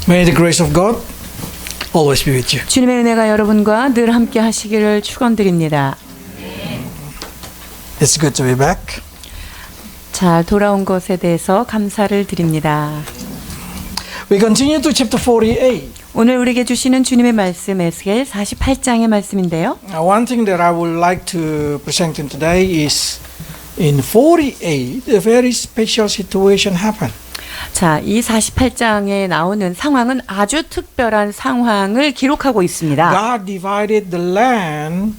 May the grace of God always be with you. 주님의 은혜가 여러분과 늘 함께 하시기를 축원드립니다. It's good to be back. 잘 돌아온 것에 대해서 감사를 드립니다. We continue to chapter 48. 오늘 우리에게 주시는 주님의 말씀 에스겔 48장의 말씀인데요. One thing that I would like to present in today is in 48, a very special situation happened. 자, 이 48장에 나오는 상황은 아주 특별한 상황을 기록하고 있습니다. God divided the land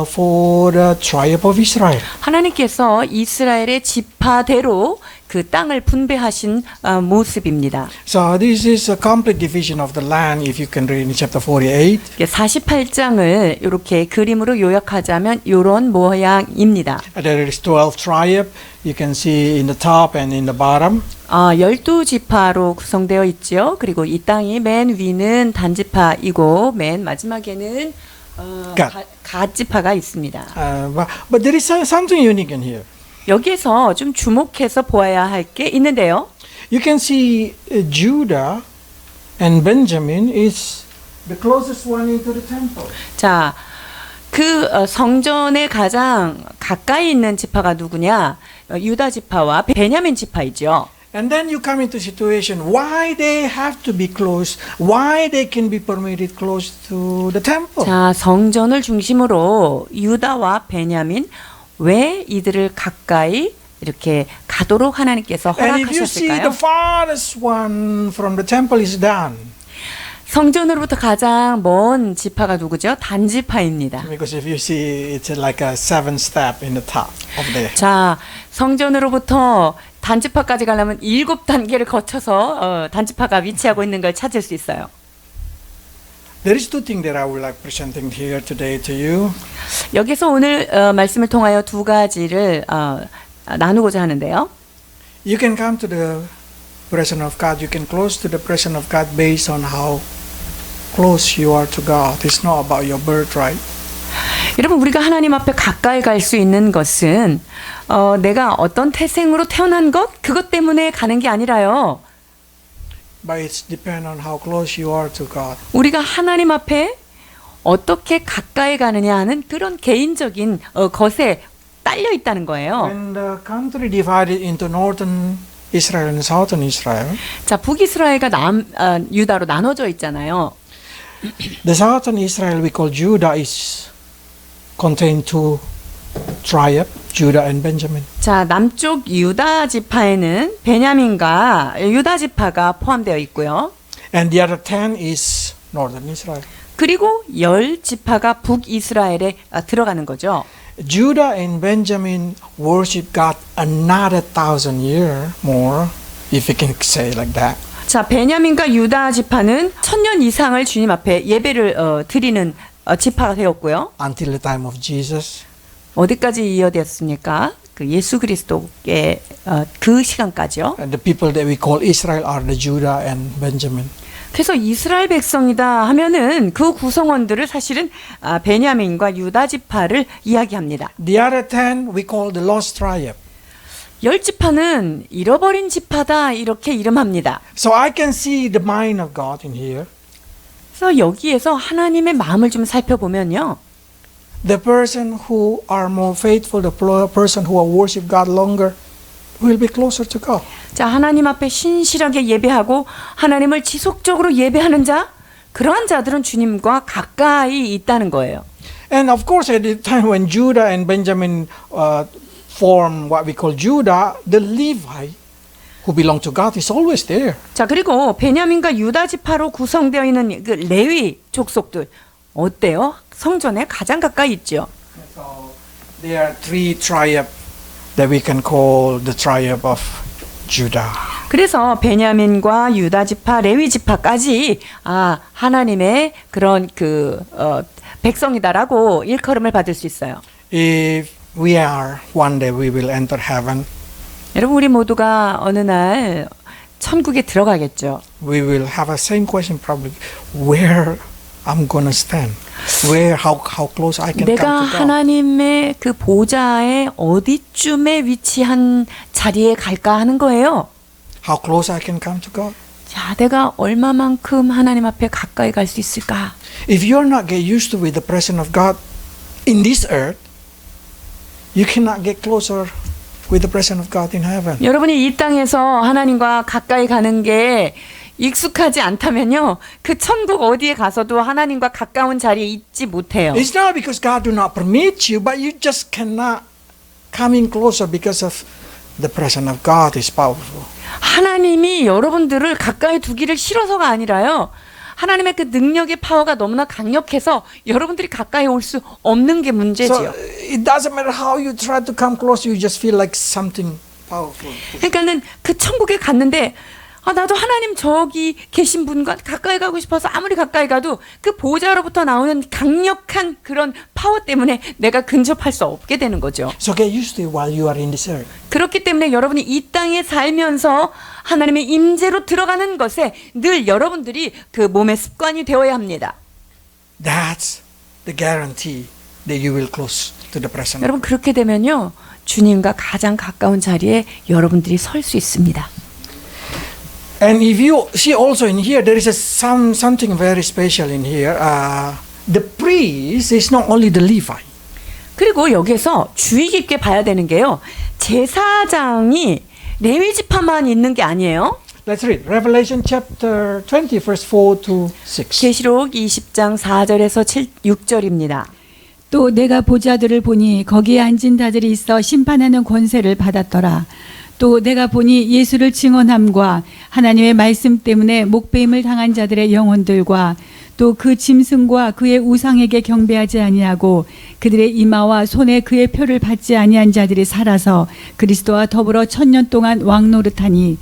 for the tribe of Israel. 하나님께서 이스라엘의 지파대로 그 땅을 분배하신 모습입니다. So this is a complete division of the land if you can read in chapter 48. 48장을 이렇게 그림으로 요약하자면 이런 모양입니다. There is 12 tribe. You can see in the top and in the bottom. 12지파로 구성되어 있죠. 그리고 이 땅이 맨 위는 단지파이고 맨 마지막에는 갓지파가 있습니다. But there is something unique in here. 여기에서 좀 주목해서 보아야 할 게 있는데요. You can see Judah and Benjamin is the closest one into the temple. 자, 그 성전에 가장 가까이 있는 지파가 누구냐? 유다 지파와 베냐민 지파이죠. And then you come into situation why they have to be close, why they can be permitted close to the temple. 자, 성전을 중심으로 유다와 베냐민 왜 이들을 가까이 이렇게 가도록 하나님께서 And if you see the 허락하셨을까요? farthest one from the temple is Dan. 성전으로부터 가장 먼 지파가 누구죠? 단지파입니다. Because if you see it's like a 7-step in the top of there. 자, 성전으로부터 단지파까지 가려면 7단계를 거쳐서 단지파가 위치하고 있는 걸 찾을 수 있어요. There is two things that I would like presenting here today to you. 여기서 오늘 말씀을 통하여 두 가지를 나누고자 하는데요. You can come to the presence of God. You can close to the presence of God based on how close you are to God. It's not about your birthright. 여러분, 우리가 하나님 앞에 가까이 갈 수 있는 것은 내가 어떤 태생으로 태어난 것 그것 때문에 가는 게 아니라요. But it's depend on how close you are to God. 우리가 하나님 앞에 어떻게 가까이 가느냐 하는 그런 개인적인 것에 딸려 있다는 거예요. When the country divided into northern Israel and southern Israel, 자, 북이스라엘과 유다로 나눠져 있잖아요. the southern Israel we call Judah is contain two tribe, Judah and Benjamin. 자, 남쪽 유다 지파에는 베냐민과 유다 지파가 포함되어 있고요. And the other 10 is northern Israel. 그리고 10지파가 북이스라엘에 들어가는 거죠. Judah and Benjamin worship God another 1,000 years more, if you can say like that. 자, 베냐민과 유다 지파는 1000년 이상을 주님 앞에 예배를 드리는 지파가 되었고요. Until the time of Jesus. 어디까지 이어졌습니까? 그 예수 그리스도의 그 시간까지요. And the people that we call Israel are the Judah and Benjamin. 그래서 이스라엘 백성이다 하면은 그 구성원들을 사실은 베냐민과 유다 지파를 이야기합니다. The other 10 we call the lost tribe. 10지파는 잃어버린 지파다 이렇게 이름합니다. So I can see the mind of God in here. 그래서 여기에서 하나님의 마음을 좀 살펴보면요. The person who are more faithful, the person who will worship God longer, will be closer to God. 자, 하나님 앞에 신실하게 예배하고 하나님을 지속적으로 예배하는 자, 그러한 자들은 주님과 가까이 있다는 거예요. And of course, at the time when Judah and Benjamin form what we call Judah, the Levi who belong to God is always there. 자, 그리고 베냐민과 유다 지파로 구성되어 있는 그 레위 족속들 어때요? 성전에 가장 가까이 있죠. So there are three tribes that we can call the tribe of Judah. 그래서 베냐민과 유다 지파, 레위 지파까지 하나님의 그런 백성이다라고 일컬음을 받을 수 있어요. If we are one day we will enter heaven, 여러분, 우리 모두가 어느 날 천국에 들어가겠죠. we will have a same question probably. Where I'm gonna stand? Where how close I can 내가 come to God? 하나님의 그 보좌의 어디쯤에 위치한 자리에 갈까 하는 거예요. How close I can come to God? 자, 내가 얼마만큼 하나님 앞에 가까이 갈 수 있을까? If you are not get used to with the presence of God in this earth, you cannot get closer with the presence of God in heaven. 여러분이 이 땅에서 하나님과 가까이 가는 게 익숙하지 않다면요, 그 천국 어디에 가서도 하나님과 가까운 자리에 있지 못해요. It's not because God do not permit you, but you just cannot come in closer because of the presence of God is powerful. 하나님이 여러분들을 가까이 두기를 싫어서가 아니라요, 하나님의 그 능력의 파워가 너무나 강력해서 여러분들이 가까이 올 수 없는 게 So 문제지요. it doesn't matter how you try to come close, you just feel like something powerful. 그러니까는 그 천국에 갔는데, 아, 나도 하나님 저기 계신 분과 가까이 가고 싶어서 아무리 가까이 가도 그 보좌로부터 나오는 강력한 그런 파워 때문에 내가 근접할 수 없게 되는 거죠. So get used to it while you are in this earth. 그렇기 때문에 여러분이 이 땅에 살면서 하나님의 임재로 들어가는 것에 늘 여러분들이 그 몸의 습관이 되어야 합니다. That's the guarantee that you will close to the presence. 여러분, 그렇게 되면요, 주님과 가장 가까운 자리에 여러분들이 설 수 있습니다. And if you see also in here, there is something very special in here. The priest is not only the Levite. 그리고 여기에서 주의 깊게 봐야 되는 게요, 제사장이 레위 지파만 있는 게 아니에요. Let's read Revelation chapter 20, verse 4 to 6. 계시록 20장 4절에서 6절입니다. 또 내가 보좌들을 보니 거기에 앉은 자들이 있어 심판하는 권세를 받았더라. 또 내가 보니 예수를 증언함과 하나님의 말씀 때문에 목배임을 당한 자들의 영혼들과 또 그 짐승과 그의 우상에게 경배하지 아니하고 그들의 이마와 손에 그의 표를 받지 아니한 자들이 살아서 그리스도와 더불어 1000년 동안 왕노릇하니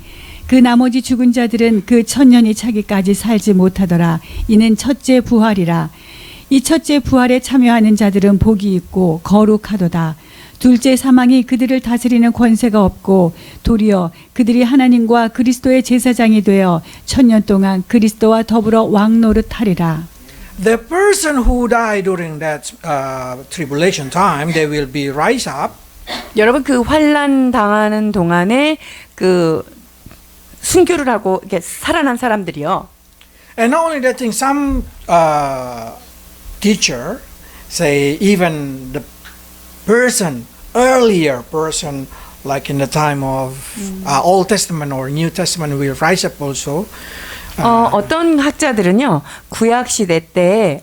그 나머지 죽은 자들은 그 1000년이 차기까지 살지 못하더라. 이는 첫째 부활이라. 이 첫째 부활에 참여하는 자들은 복이 있고 거룩하도다. 둘째 사망이 그들을 다스리는 권세가 없고 도리어 그들이 하나님과 그리스도의 제사장이 되어 1000년 동안 그리스도와 더불어 왕노릇하리라. The person who died during that tribulation time, they will be rise up. 여러분, 그 환난 당하는 동안에 그 순교를 하고 이렇게 살아난 사람들이요. And not only that thing, some teacher say even the earlier person, like in the time of Old Testament or New Testament, will rise up also. 어떤 학자들은요, 구약 시대 때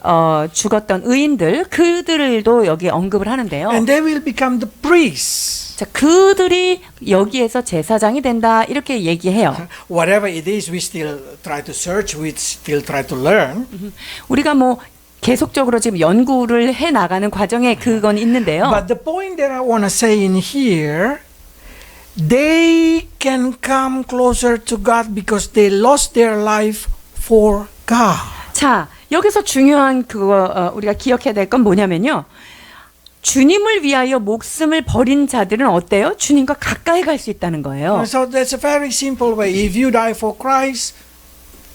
죽었던 의인들, 그들도 여기 언급을 하는데요. And they will become the priests. 자, 그들이 여기에서 제사장이 된다, 이렇게 얘기해요. Whatever it is, we still try to search, we still try to learn. 우리가 뭐 계속적으로 지금 연구를 해 나가는 과정에 그건 있는데요. But the point that I want to say in here, they can come closer to God because they lost their life for God. 자, 여기서 중요한 그거 우리가 기억해야 될 건 뭐냐면요, 주님을 위하여 목숨을 버린 자들은 어때요? 주님과 가까이 갈 수 있다는 거예요. So that's a very simple way. If you die for Christ,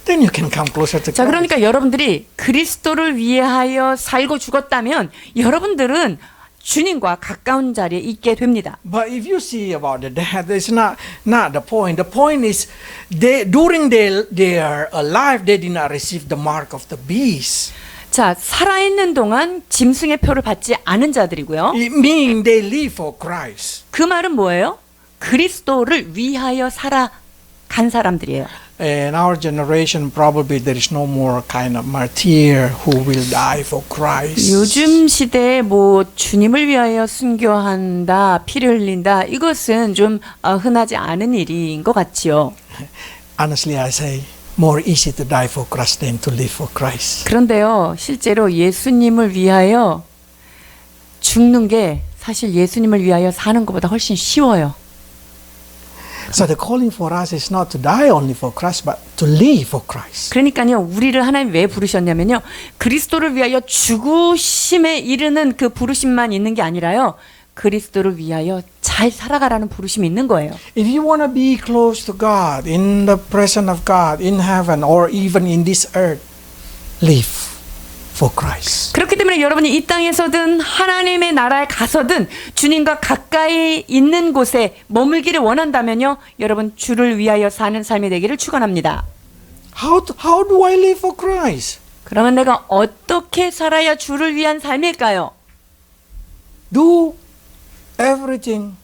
then you can come closer to 자, Christ. 그러니까 여러분들이 그리스도를 위하여 살고 죽었다면 여러분들은 주님과 가까운 자리에 있게 됩니다. But if you see about the death, it's not the point. The point is, during their life, they did not receive the mark of the beast. 자, 살아있는 동안 짐승의 표를 받지 않은 자들이고요. It means they live for Christ. 그 말은 뭐예요? 그리스도를 위하여 살아간 사람들이에요. In our generation, probably there is no more kind of martyr who will die for Christ. 요즘 시대에 뭐 주님을 위하여 순교한다, 피를 흘린다, 이것은 좀 흔하지 않은 일인 것 같지요. Honestly, I say, more easy to die for Christ than to live for Christ. 그런데요, 실제로 예수님을 위하여 죽는 게 사실 예수님을 위하여 사는 것보다 훨씬 쉬워요. So the calling for us is not to die only for Christ, but to live for Christ. 그러니까요, 우리를 하나님 왜 부르셨냐면요, 그리스도를 위하여 죽으심에 이르는 그 부르심만 있는 게 아니라요, 그리스도를 위하여 잘 살아가라는 부르심이 있는 거예요. If you want to be close to God, in the presence of God, in heaven, or even in this earth, live for Christ. 그렇기 때문에 여러분이 이 땅에서든 하나님의 나라에 가서든 주님과 가까이 있는 곳에 머물기를 원한다면요, 여러분 주를 위하여 사는 삶이 되기를 축원합니다. How do I live for Christ? 그러면 내가 어떻게 살아야 주를 위한 삶일까요? Do everything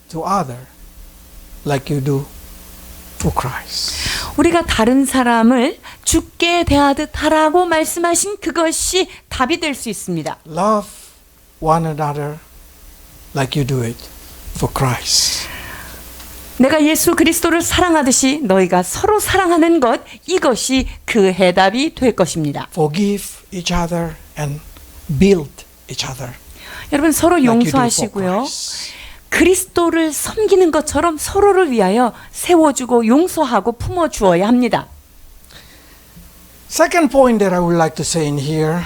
to other like you do for Christ. 우리가 다른 사람을 주께 대하듯 하라고 말씀하신 그것이 답이 될 수 있습니다. Love one another like you do it for Christ. 내가 예수 그리스도를 사랑하듯이 너희가 서로 사랑하는 것, 이것이 그 해답이 될 것입니다. Forgive each other and build each other 여러분 서로 like you do for 용서하시고요. Christ. 그리스도를 섬기는 것처럼 서로를 위하여 세워주고 용서하고 품어주어야 합니다. Second point that I would like to say in here,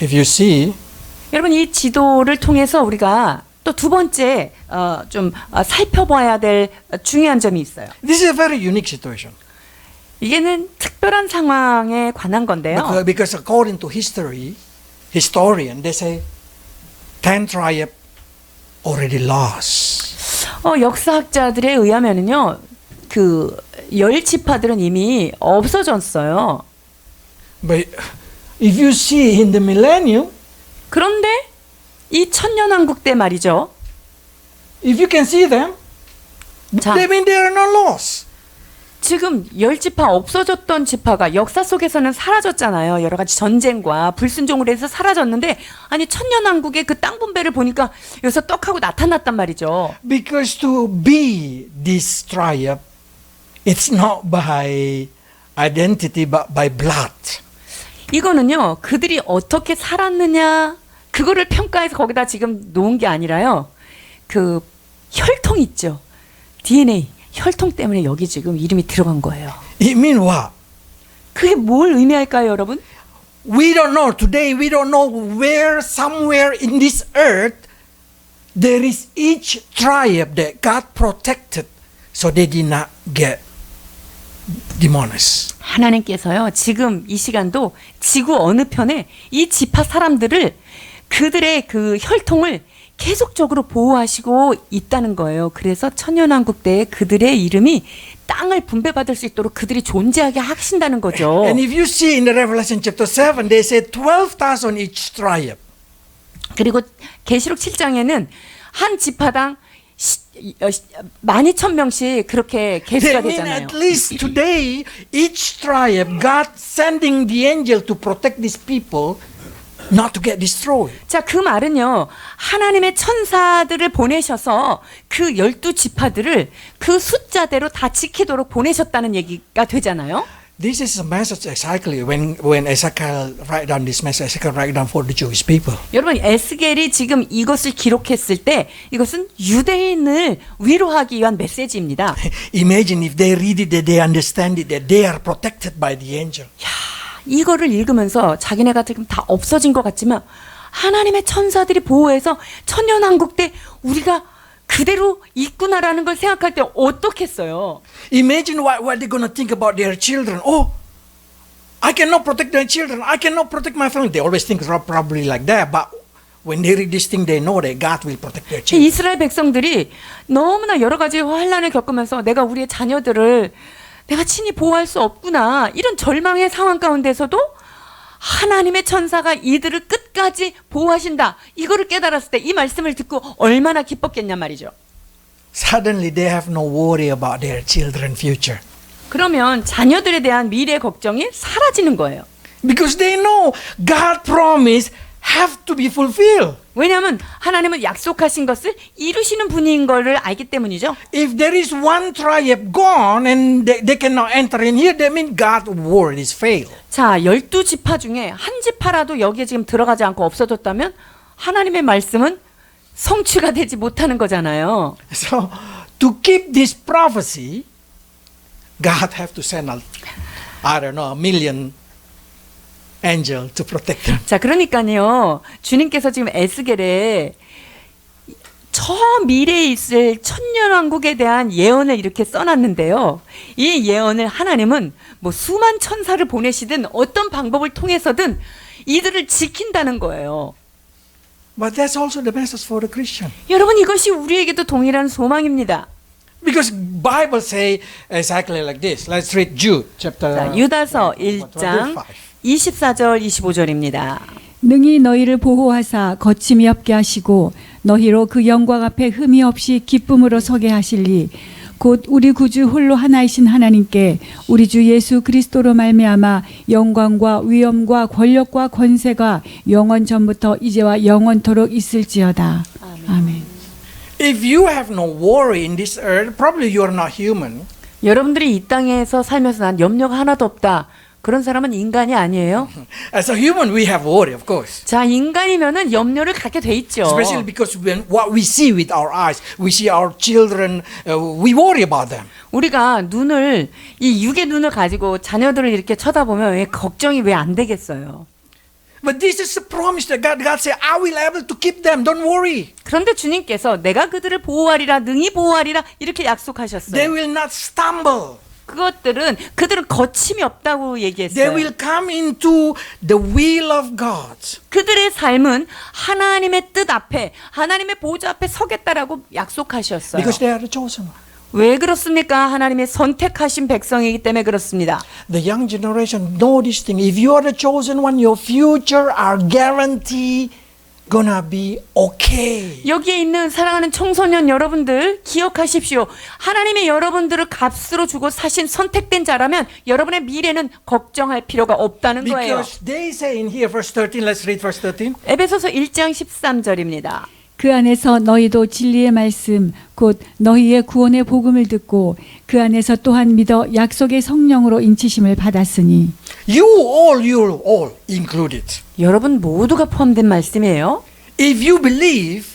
if you see, 여러분 이 지도를 통해서 우리가 또 두 번째 살펴봐야 될 중요한 점이 있어요. this is a very unique situation. 이게는 특별한 상황에 관한 건데요. Because according to historian, they say 10 tribes already lost. 역사학자들에 의하면은요, 그 10지파들은 이미 없어졌어요. But if you see in the millennium, 그런데 이 천년왕국 때 말이죠. if you can see them, 자, they mean they are not lost. 지금 10지파 없어졌던 지파가 역사 속에서는 사라졌잖아요. 여러 가지 전쟁과 불순종으로 해서 사라졌는데, 아니 천년왕국의 그 땅 분배를 보니까 여기서 떡하고 나타났단 말이죠. Because to be this tribe, it's not by identity but by blood. 이거는요, 그들이 어떻게 살았느냐, 그거를 평가해서 거기다 지금 놓은 게 아니라요. 그 혈통 있죠. DNA, 혈통 때문에 여기 지금 이름이 들어간 거예요. It means what? 그게 뭘 의미할까요, 여러분? We don't know. Today we don't know where, somewhere in this earth, there is each tribe that God protected so they did not get demonized. 하나님께서요, 지금 이 시간도 지구 어느 편에 이 지파 사람들을, 그들의 그 혈통을 계속적으로 보호하시고 있다는 거예요. 그래서 천년왕국 때에 그들의 이름이 땅을 분배받을 수 있도록 그들이 존재하게 하신다는 거죠. And if you see in the Revelation chapter 7, they say 12,000 each tribe. 그리고 계시록 7장에는 한 지파당 12,000명씩 그렇게 계수가 That means 되잖아요. at least today, each tribe, God sending the angel to protect these people not to get destroyed. 자, 그 말은요, 하나님의 천사들을 보내셔서 그 12지파들을 그 숫자대로 다 지키도록 보내셨다는 얘기가 되잖아요. This is a message exactly when Ezekiel write down this message, Ezekiel write down for the Jewish people. 여러분, 에스겔이 지금 이것을 기록했을 때 이것은 유대인을 위로하기 위한 메시지입니다. Imagine if they read it, that they understand it, that they are protected by the angel. 이거를 읽으면서 자기네가 지금 다 없어진 것 같지만 하나님의 천사들이 보호해서 천년왕국 때 우리가 그대로 있구나라는 걸 생각할 때 어떻겠어요? Imagine what they're going to think about their children. Oh, I cannot protect my children. I cannot protect my family. They always think probably like that. But when they read this thing, they know that God will protect their children. 이스라엘 백성들이 너무나 여러 가지 환난을 겪으면서 내가 우리의 자녀들을 내가 친히 보호할 수 없구나, 이런 절망의 상황 가운데서도 하나님의 천사가 이들을 끝까지 보호하신다, 이거를 깨달았을 때 이 말씀을 듣고 얼마나 기뻤겠냐 말이죠. Suddenly they have no worry about their children's future. 그러면 자녀들에 대한 미래 걱정이 사라지는 거예요. Because they know God promise have to be fulfilled. 왜냐하면 하나님은 약속하신 것을 이루시는 분인 것을 알기 때문이죠. If there is one tribe gone and they cannot enter in here, that means God's word is failed. 자, 12지파 중에 한 지파라도 여기에 지금 들어가지 않고 없어졌다면 하나님의 말씀은 성취가 되지 못하는 거잖아요. So to keep this prophecy, God have to send I don't know, 1,000,000 angel to protect them. 자, 그러니까요, 주님께서 지금 에스겔에 저 미래에 있을 천년왕국에 대한 예언을 이렇게 써놨는데요. 이 예언을 하나님은 뭐 수만 천사를 보내시든 어떤 방법을 통해서든 이들을 지킨다는 거예요. But that's also the message for the Christian. 여러분, 이것이 우리에게도 동일한 소망입니다. Because Bible say exactly like this. Let's read Jude chapter. 자, 유다서 1장 24절 25절입니다. 능히 너희를 보호하사 거침이 없게 하시고 너희로 그 영광 앞에 흠이 없이 기쁨으로 서게 하실리 곧 우리 구주 홀로 하나이신 하나님께 우리 주 예수 그리스도로 말미암아 영광과 위엄과 권력과 권세가 영원 전부터 이제와 영원토록 있을지어다. 아멘. If you have no worry in this earth, probably you are not human. 여러분들이 이 땅에서 살면서 난 염려가 하나도 없다. 그런 사람은 인간이 아니에요. As a human, we have worry, of course. 자, 인간이면은 염려를 갖게 돼 있죠. Especially because when what we see with our eyes, we see our children, we worry about them. 우리가 눈을 이 육의 눈을 가지고 자녀들을 이렇게 쳐다보면 왜 걱정이 왜 안 되겠어요. But this is the promise that God said, I will able to keep them. Don't worry. 그런데 주님께서 내가 그들을 보호하리라 능히 보호하리라 이렇게 They 약속하셨어요. will not stumble. 그들은 거침이 없다고 They 얘기했어요. will come into the will of God. 그들의 삶은 하나님의 뜻 앞에 하나님의 보좌 앞에 서겠다라고 약속하셨어요. Because they are the chosen one. 왜 그렇습니까? 하나님의 선택하신 백성이기 때문에 그렇습니다. The young generation know this thing. If you are the chosen one, your future are guaranteed gonna be okay. 여기에 있는 사랑하는 청소년 여러분들 기억하십시오. 하나님의 여러분들을 값으로 주고 사신 선택된 자라면 여러분의 미래는 걱정할 필요가 없다는 거예요. Because they say in here, verse 13, let's read verse 13. 에베소서 1장 13절입니다. 그 안에서 너희도 진리의 말씀 곧 너희의 구원의 복음을 듣고 그 안에서 또한 믿어 약속의 성령으로 인치심을 받았으니 You all included. 여러분 모두가 포함된 말씀이에요. If you believe,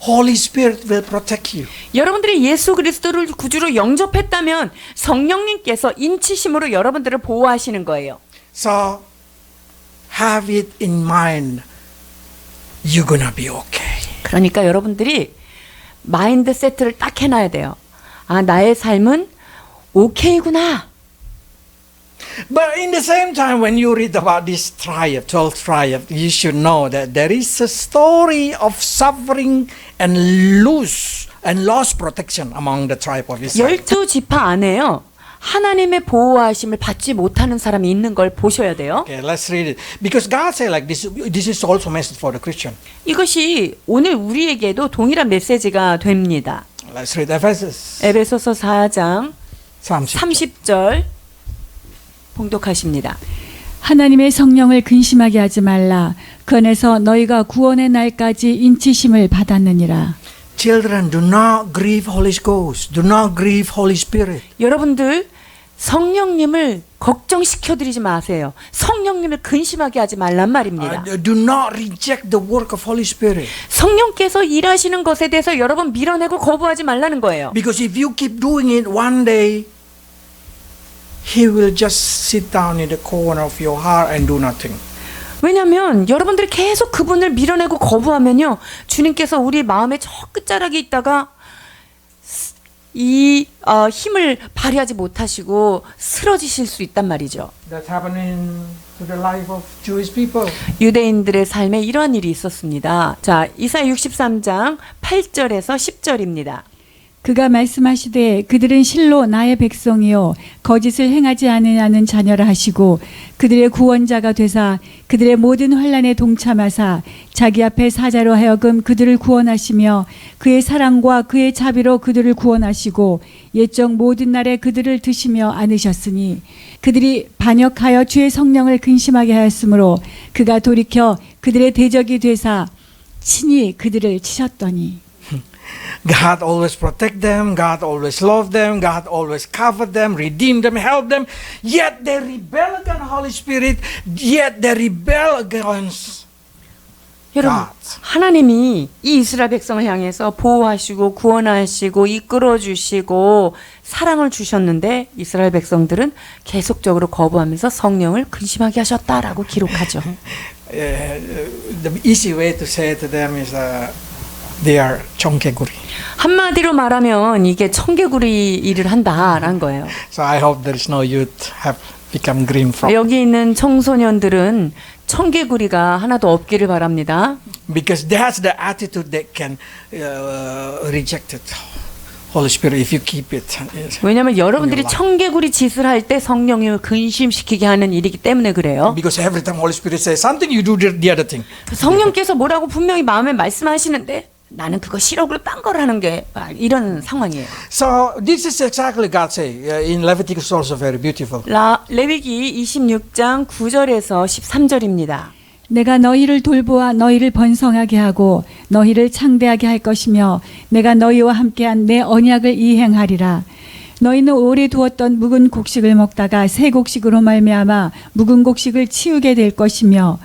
Holy Spirit will protect you. 여러분들이 예수 그리스도를 구주로 영접했다면 성령님께서 인치심으로 여러분들을 보호하시는 거예요. So have it in mind. You're gonna be okay. 그러니까 여러분들이 마인드 세트를 딱 해놔야 돼요. 아, 나의 삶은 오케이구나. But in the same time, when you read about this tribe, 12 tribe, you should know that there is a story of suffering and lost protection among the tribe of Israel. 12지파 안에요. 하나님의 보호하심을 받지 못하는 사람이 있는 걸 보셔야 돼요. Okay, let's read it. Because God said like this, this is also a message for the Christian. 이것이 오늘 우리에게도 동일한 메시지가 됩니다. Let's read Ephesus 에베소서 4장 30. 30절 봉독하십니다. 하나님의 성령을 근심하게 하지 말라. 그 안에서 너희가 구원의 날까지 인치심을 받았느니라. Children, do not grieve Holy Ghost. Do not grieve Holy Spirit. 여러분들 성령님을 걱정시켜드리지 마세요. 성령님을 근심하게 하지 말란 말입니다. Do not reject the work of Holy Spirit. 성령께서 일하시는 것에 대해서 여러분 밀어내고 거부하지 말라는 거예요. Because if you keep doing it, one day He will just sit down in the corner of your heart and do nothing. 왜냐하면 여러분들이 계속 그분을 밀어내고 거부하면요, 주님께서 우리 마음의 저 끝자락에 있다가 이 힘을 발휘하지 못하시고 쓰러지실 수 있단 말이죠. That's happening to the life of Jewish people. 유대인들의 삶에 이러한 일이 있었습니다. 자, 이사야 63장 8절에서 10절입니다. 그가 말씀하시되 그들은 실로 나의 백성이요 거짓을 행하지 아니하는 자녀라 하시고 그들의 구원자가 되사 그들의 모든 환난에 동참하사 자기 앞에 사자로 하여금 그들을 구원하시며 그의 사랑과 그의 자비로 그들을 구원하시고 옛적 모든 날에 그들을 드시며 안으셨으니 그들이 반역하여 주의 성령을 근심하게 하였으므로 그가 돌이켜 그들의 대적이 되사 친히 그들을 치셨더니 God always protect them. God always love them. God always cover them, redeem them, help them. Yet they rebel against Holy Spirit. Yet they rebel against 여러분, God. 하나님이 이 이스라엘 백성을 향해서 보호하시고 구원하시고 이끌어주시고 사랑을 주셨는데 이스라엘 백성들은 계속적으로 거부하면서 성령을 근심하게 하셨다라고 기록하죠. The easy way to say to them is they are 청개구리. 한마디로 말하면 이게 청개구리 일을 한다라는 거예요. So I hope there is no youth have become green frog. 여기 있는 청소년들은 청개구리가 하나도 없기를 바랍니다. Because that's the attitude that can reject it. Holy Spirit if you keep it. Yes. 왜냐하면 여러분들이 life. 청개구리 짓을 할 때 성령님을 근심시키게 하는 일이기 때문에 그래요. Because every time Holy Spirit says something, you do the other thing. 성령께서 뭐라고 분명히 마음에 말씀하시는데 나는 그거 싫어 그리고 딴 걸 하는 게 이런 상황이에요. So this is exactly God say in Leviticus also very beautiful. 레위기 26장 9절에서 13절입니다. 내가 너희를 돌보아 너희를 번성하게 하고 너희를 창대하게 할 것이며 내가 너희와 함께한 내 언약을 이행하리라. 너희는 오래 두었던 묵은 곡식을 먹다가 새 곡식으로 말미암아 묵은 곡식을 치우게 될 것이며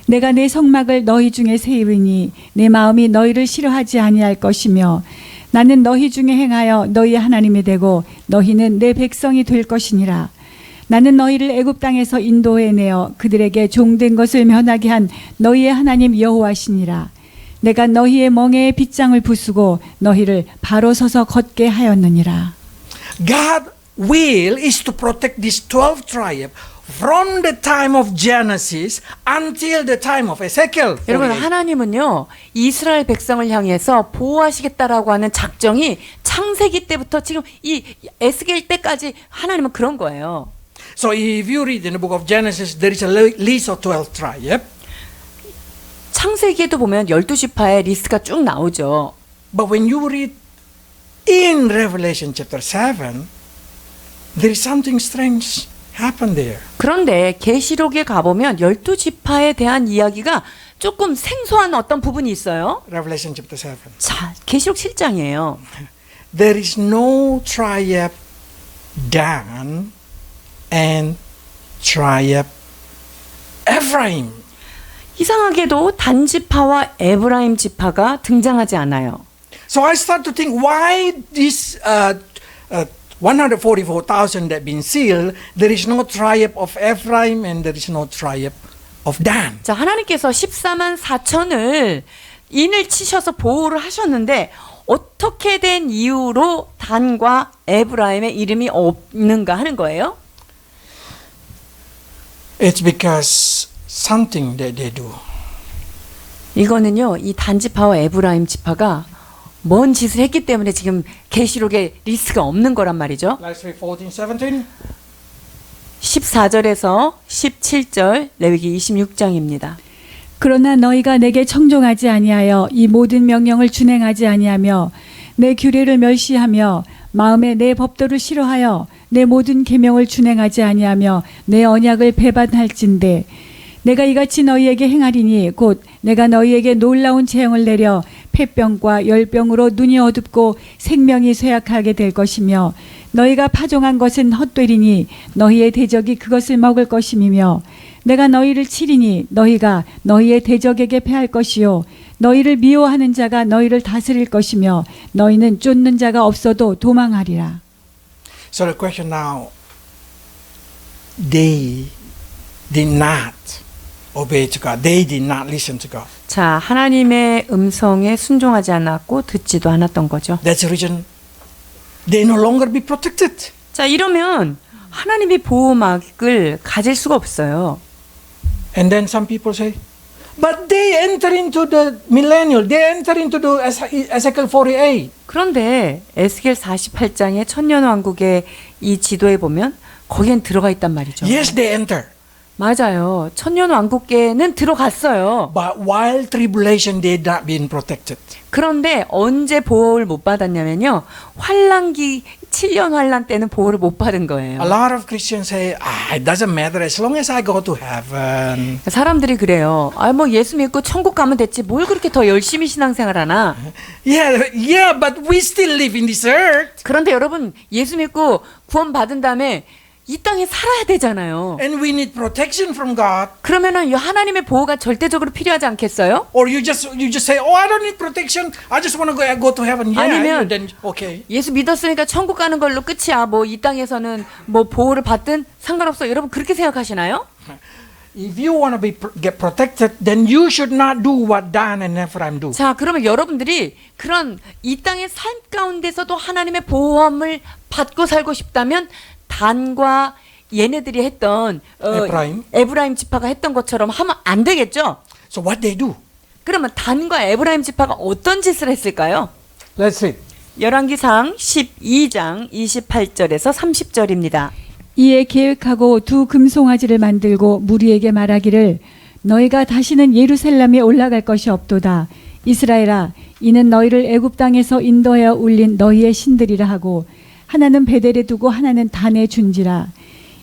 내가 내 성막을 너희 중에 세우니 내 마음이 너희를 싫어하지 아니할 것이며 나는 너희 중에 행하여 너희 하나님이 되고 너희는 내 백성이 될 것이니라. 나는 너희를 애굽 땅에서 인도해내어 그들에게 종된 것을 면하게 한 너희의 하나님 여호와시니라. 내가 너희의 멍에의 빗장을 부수고 너희를 바로 서서 걷게 하였느니라. God will is to protect these 12 tribes from the time of Genesis until the time of Ezekiel. 여러분 48. 하나님은요 이스라엘 백성을 향해서 보호하시겠다라고 하는 작정이 창세기 때부터 지금 이 에스겔 때까지 하나님은 그런 거예요. So if you read in the book of Genesis, there is a list of 12 tribes. 창세기에도 보면 12지파의 리스트가 쭉 나오죠. But when you read in Revelation chapter 7, there is something strange happened there. 그런데 계시록에 가보면 12지파에 대한 이야기가 조금 생소한 어떤 부분이 있어요. Revelation chapter 7. 자, 계시록 7장이에요. There is no tribe Dan and tribe Ephraim. 이상하게도 단지파와 에브라임 지파가 등장하지 않아요. So I start to think why this 144,000 that been sealed, there is no tribe of Ephraim and there is no tribe of Dan. 자, 하나님께서 14만 4천을 인을 치셔서 보호를 하셨는데 어떻게 된 이유로 단과 에브라임의 이름이 없는가 하는 거예요? It's because something that they do. 이거는요, 이 단지파와 에브라임 지파가 뭔 짓을 했기 때문에 지금 계시록에 리스트가 없는 거란 말이죠. Let's read 14, 17. 14절에서 17절 레위기 26장입니다. 그러나 너희가 내게 청종하지 아니하여 이 모든 명령을 준행하지 아니하며 내 규례를 멸시하며 마음에 내 법도를 싫어하여 내 모든 계명을 준행하지 아니하며 내 언약을 배반할진대 내가 이같이 너희에게 행하리니 곧 내가 너희에게 놀라운 재앙을 내려 폐병과 열병으로 눈이 어둡고 생명이 쇠약하게 될 것이며 너희가 파종한 것은 헛되리니 너희의 대적이 그것을 먹을 것임이며 내가 너희를 치리니 너희가 너희의 대적에게 패할 것이요 너희를 미워하는 자가 너희를 다스릴 것이며 너희는 쫓는 자가 없어도 도망하리라. So the question now, they did not obey to God. They did not listen to God. 자, 하나님의 음성에 순종하지 않았고 듣지도 않았던 거죠. That's the reason they no longer be protected. 자, 이러면 하나님이 보호막을 가질 수가 없어요. And then some people say, but they enter into the millennial. They enter into the Ezekiel 48. 그런데 에스겔 48장의 천년왕국의 이 지도에 보면 거기엔 들어가 있단 말이죠. Yes, they enter. 맞아요. 천년왕국계는 들어갔어요. But while tribulation, they not being protected. 그런데 언제 보호를 못 받았냐면요. 환란기 7년 환란 때는 보호를 못 받은 거예요. A lot of Christians say, it doesn't matter as long as I go to heaven. 사람들이 그래요. 뭐 예수 믿고 천국 가면 됐지. 뭘 그렇게 더 열심히 신앙생활 하나. Yeah, but we still live in this earth. 그런데 여러분 예수 믿고 구원 받은 다음에 이 땅에 살아야 되잖아요. And we need protection from God. 그러면은 이 하나님의 보호가 절대적으로 필요하지 않겠어요? Or you just say, I don't need protection. I just want to go to heaven. Yeah, 아니면 then okay. 예수 믿었으니까 천국 가는 걸로 끝이야. 뭐 이 땅에서는 뭐 보호를 받든 상관없어. 여러분 그렇게 생각하시나요? If you want to get protected, then you should not do what Dan and Ephraim do. 자, 그러면 여러분들이 그런 이 땅의 삶 가운데서도 하나님의 보호함을 받고 살고 싶다면 단과 얘네들이 했던 에브라임 지파가 했던 것처럼 하면 안 되겠죠? So what they do? 그러면 단과 에브라임 지파가 어떤 짓을 했을까요? Let's read. 열왕기상 12장 28절에서 30절입니다. 이에 계획하고 두 금송아지를 만들고 무리에게 말하기를 너희가 다시는 예루살렘에 올라갈 것이 없도다. 이스라엘아, 이는 너희를 애굽 땅에서 인도하여 울린 너희의 신들이라 하고 하나는 베델에 두고 하나는 단에 준지라.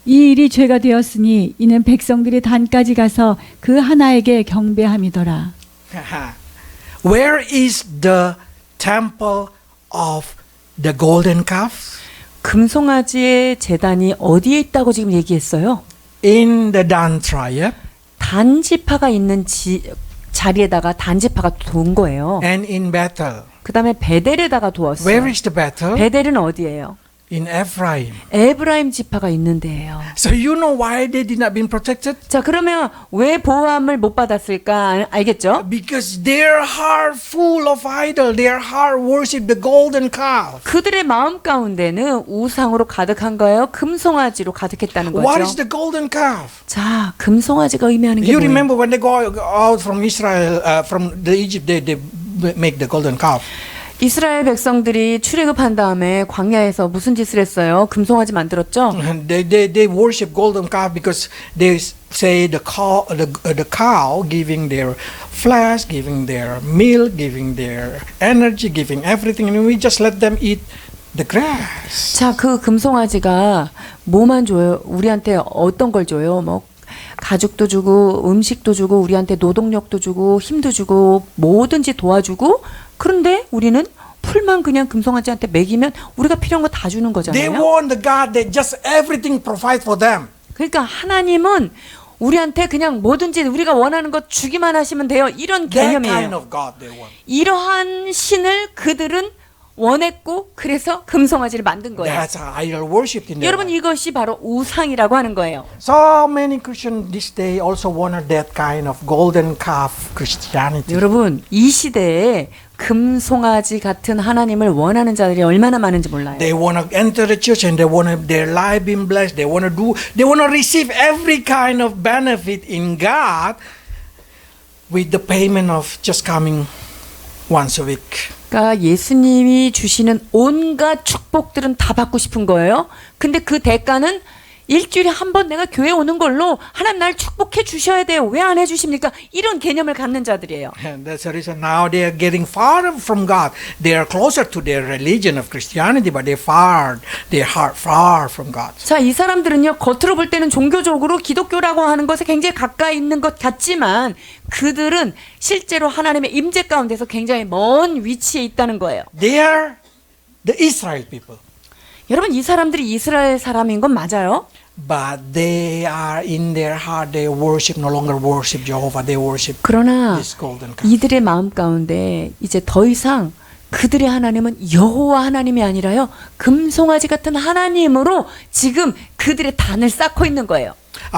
이 일이 죄가 되었으니 이는 백성들이 단까지 가서 그 하나에게 경배함이더라. Where is the temple of the golden calf? 금송아지의 제단이 어디에 있다고 지금 얘기했어요? In the Dan tribe 단지파가 있는 자리에다가 단지파가 둔 거예요. and in Bethel. 그 다음에 베델에다가 두었어요. Where is the Bethel? 베델은 어디예요? In Ephraim. 에브라임 지파가 있는 데예요. So you know why they did not been protected? 자, 그러면 왜 보호함을 못 받았을까? 알겠죠? Because their heart full of idol. Their heart worship the golden calf. 그들의 마음 가운데는 우상으로 가득한 거예요. 금송아지로 가득했다는 What is 거죠. the golden calf? 자, 금송아지가 의미하는 게 You 뭐예요? remember when they go out from Israel, from the Egypt, they make the golden calf. 이스라엘 백성들이 출애굽한 다음에 광야에서 무슨 짓을 했어요? 금송아지 만들었죠? And they worship golden calf because they say the cow giving their flesh, giving their milk, giving their energy, giving everything, and we just let them eat the grass. 자, 그 금송아지가 뭐만 줘요? 우리한테 어떤 걸 줘요? 뭐 가죽도 주고 음식도 주고 우리한테 노동력도 주고 힘도 주고 뭐든지 도와주고, 그런데 우리는 풀만 그냥 금송아지한테 먹이면 우리가 필요한 거 다 주는 They 거잖아요. want the God that just everything provide for them. 그러니까 하나님은 우리한테 그냥 뭐든지 우리가 원하는 것 주기만 하시면 돼요. 이런 That kind 개념이에요. of God they want. 이러한 신을 그들은 원했고 그래서 금송아지를 만든 거예요. That's idol worship in their 여러분, life. 이것이 바로 우상이라고 하는 거예요. So many Christians this day also want that kind of golden calf Christianity. 여러분, 이 시대에 금송아지 같은 하나님을 원하는 자들이 얼마나 많은지 몰라요. They want to enter the church and they want their life being blessed. They want to receive every kind of benefit in God with the payment of just coming once a week. 그러니까 예수님이 주시는 온갖 축복들은 다 받고 싶은 거예요. 근데 그 대가는 일주일에 한 번 내가 교회 오는 걸로 하나님 날 축복해 주셔야 돼요. 왜 안 해주십니까? 이런 개념을 갖는 자들이에요. And that's the reason now they are getting far from God. They are closer to their religion of Christianity, but they are far from God. 자, 이 사람들은요, 겉으로 볼 때는 종교적으로 기독교라고 하는 것에 굉장히 가까이 있는 것 같지만 그들은 실제로 하나님의 임재 가운데서 굉장히 먼 위치에 있다는 거예요. They are the Israel people. 여러분, 이 사람들이 이스라엘 사람인 건 맞아요. But they are in their heart, they no longer worship Jehovah, they worship 그러나 this golden calf. 이들의 마음 가운데 이제 더 이상 그들의 하나님은 여호와 하나님이 아니라요, 금송아지 같은 하나님으로 지금 그들의 단을 쌓고 있는 거예요.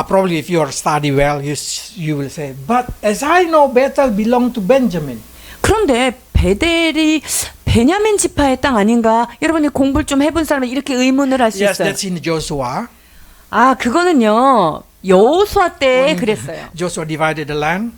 Probably if you are study well, you will say, but as I know, Bethel belonged to Benjamin. 그런데 베델이 베냐민 지파의 땅 아닌가? 여러분이 공부를 좀 해본 사람은 이렇게 의문을 할 수 Yes, 있어요. that's in Joshua. 아, 그거는요, 여호수아 때 그랬어요. Joshua divided the land,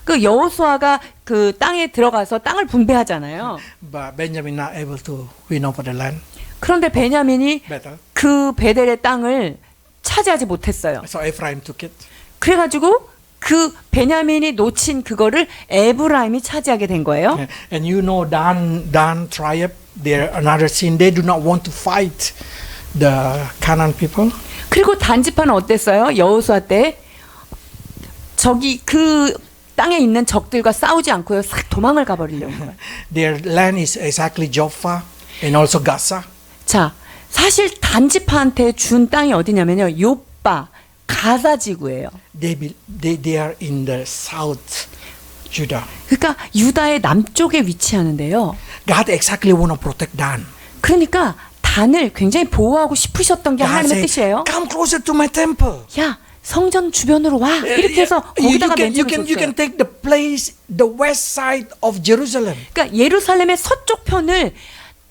그 여호수아가 그 땅에 들어가서 땅을 분배하잖아요. but Benjamin not able to win over the land. 그런데 베냐민이 Bethel. 그 베델의 땅을 차지하지 못했어요. So Ephraim took it. 그래가지고 그 베냐민이 놓친 그거를 에브라임이 차지하게 된 거예요. And you know Dan tribe, they're another sin. They do not want to fight the Canaan people. 그리고 단지파는 어땠어요? 여호수아 때 저기 그 땅에 있는 적들과 싸우지 않고요, 싹 도망을 가버리려고 해요. Their land is exactly Joppa and also Gaza. 자, 사실 단지파한테 준 땅이 어디냐면요, 요빠 가사 지구예요. They are in the south Judah. 그러니까 유다의 남쪽에 위치하는데요. God exactly want to protect Dan. 그러니까 단을 굉장히 보호하고 싶으셨던 게 God 하나님의 say, 뜻이에요. come closer to my temple. 야, 성전 주변으로 와. 이렇게 해서 거기다가 you 멘트를 can 줬어요. take the place, the west side of Jerusalem. 그러니까 예루살렘의 서쪽 편을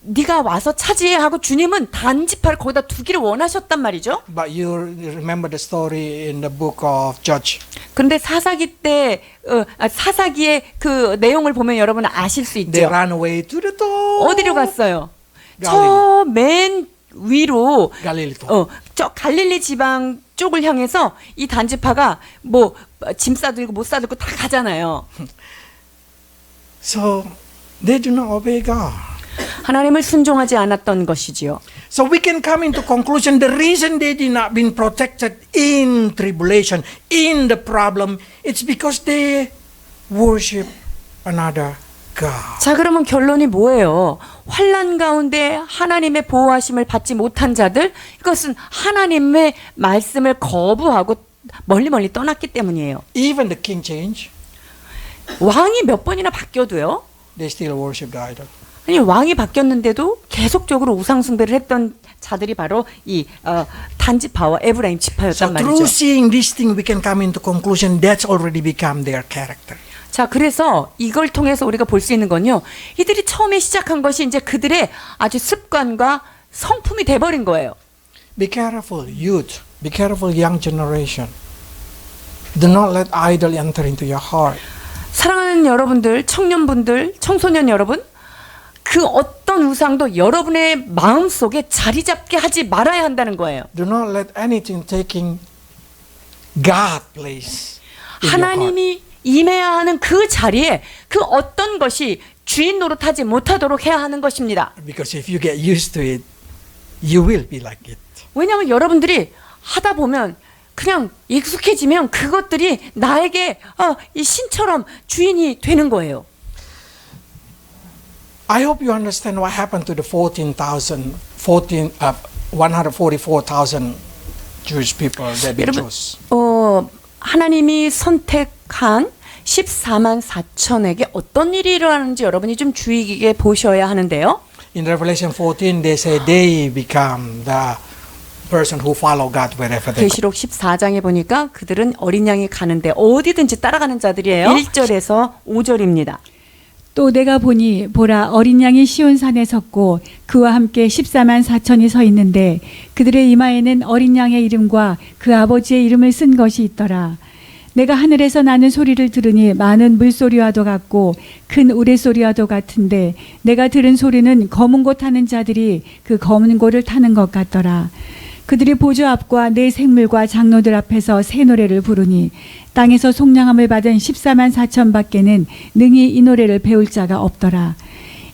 네가 와서 차지해 하고 주님은 단지파를 거기다 두기를 원하셨단 말이죠. But you remember the story in the book of Judge. 그런데 사사기 때 사사기의 그 내용을 보면 여러분 아실 수 They 있죠. ran away to the top. 어디로 갔어요? 저 맨 위로 Galilee 쪽. 저 갈릴리 지방 쪽을 향해서 이 단지파가 뭐 짐 싸들고 못 싸들고 다 가잖아요. So they do not obey God. 하나님을 순종하지 않았던 것이지요. So we can come into conclusion the reason they did not been protected in tribulation, in the problem, it's because they worship another God. 자, 그러면 결론이 뭐예요? 환난 가운데 하나님의 보호하심을 받지 못한 자들, 이것은 하나님의 말씀을 거부하고 멀리 떠났기 때문이에요. Even the king changed, 왕이 몇 번이나 바뀌어도요. they still worship the idol. 아니, 왕이 바뀌었는데도 계속적으로 우상숭배를 했던 자들이 바로 이 단지파와 에브라임 지파였단 So 말이죠. through seeing this thing, we can come into conclusion that's already become their character. 자, 그래서 이걸 통해서 우리가 볼 수 있는 건요. 이들이 처음에 시작한 것이 이제 그들의 아주 습관과 성품이 돼버린 거예요. Be careful, youth. Be careful, young generation. Do not let idol enter into your heart. 사랑하는 여러분들, 청년분들, 청소년 여러분, 그 어떤 우상도 여러분의 마음속에 자리 잡게 하지 말아야 한다는 거예요. Do not let anything taking God place in your heart. 하나님이 임해야 하는 그 자리에 그 어떤 것이 주인 노릇하지 못하도록 해야 하는 것입니다. Because if you get used to it, you will be like it. 왜냐하면 여러분들이 하다 보면 그냥 익숙해지면 그것들이 나에게 이 신처럼 주인이 되는 거예요. I hope you understand what happened to the 144,000 Jewish people that they 여러분, chose. 하나님이 선택한 14만 4천에게 어떤 일이 일어나는지 여러분이 좀 주의 깊게 보셔야 하는데요. In Revelation 14, they say they become the person who follow God wherever they go. 계시록 14장에 보니까 그들은 어린 양이 가는데 어디든지 따라가는 자들이에요. 1절에서 5절입니다. 또 내가 보니 보라 어린 양이 시온산에 섰고 그와 함께 14만 4천이 서 있는데 그들의 이마에는 어린 양의 이름과 그 아버지의 이름을 쓴 것이 있더라. 내가 하늘에서 나는 소리를 들으니 많은 물소리와도 같고 큰 우레소리와도 같은데 내가 들은 소리는 검은 고 타는 자들이 그 검은 고를 타는 것 같더라. 그들이 보좌 앞과 내 생물과 장로들 앞에서 새 노래를 부르니 땅에서 속량함을 받은 14만 4천 밖에는 능히 이 노래를 배울 자가 없더라.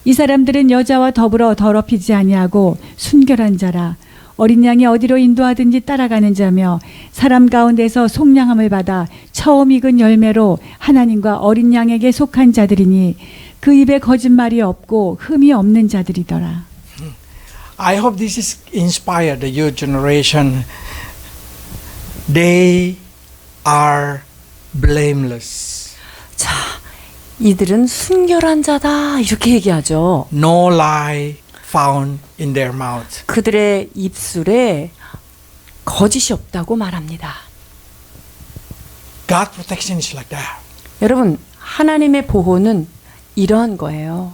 이 사람들은 여자와 더불어 더럽히지 아니하고 순결한 자라. 어린 양이 어디로 인도하든지 따라가는 자며 사람 가운데서 속량함을 받아 처음 익은 열매로 하나님과 어린 양에게 속한 자들이니 그 입에 거짓말이 없고 흠이 없는 자들이더라. I hope this is inspired the youth generation. They are blameless. 자, 이들은 순결한 자다 이렇게 얘기하죠. No lie found in their mouth. 그들의 입술에 거짓이 없다고 말합니다. God protection is like that. 여러분, 하나님의 보호는 이러한 거예요.